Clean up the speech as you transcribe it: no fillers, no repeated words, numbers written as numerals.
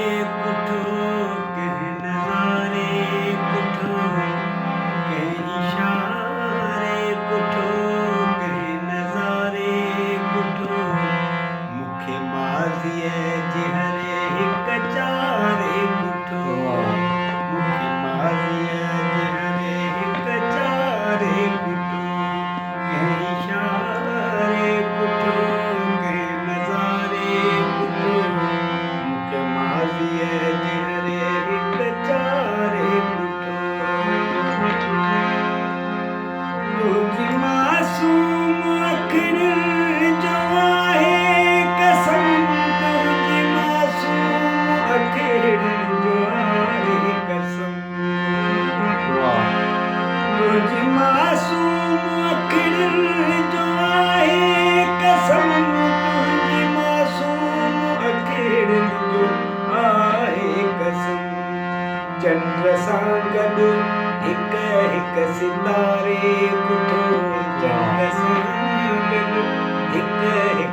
पुठो कंहिं नज़ारे पुठो कंहिं इशारे पुठो कंहिं नज़ारे पुठो मूंखे माज़ीअ जे हर हिक चारे पुठो मूंखे माज़ीअ जे हर हिक चारे पुठो कंहिं इशारे पुठो कंहिं नज़ारे पुठो मूंखे माज़ीअ जे हर हिक चारे पुठो तुंहिंजी मासूम अखियुनि जो आहे कसम तुंहिंजी मासूम अखियुनि जो आहे कसम तुंहिंजी मासूम अखियुनि जो आहे कसम तुंहिंजी मासूम अखियुनि जो आहे कसम चंड सां गॾु हिक हिक सितारे पुठो चंड सां गॾु हिक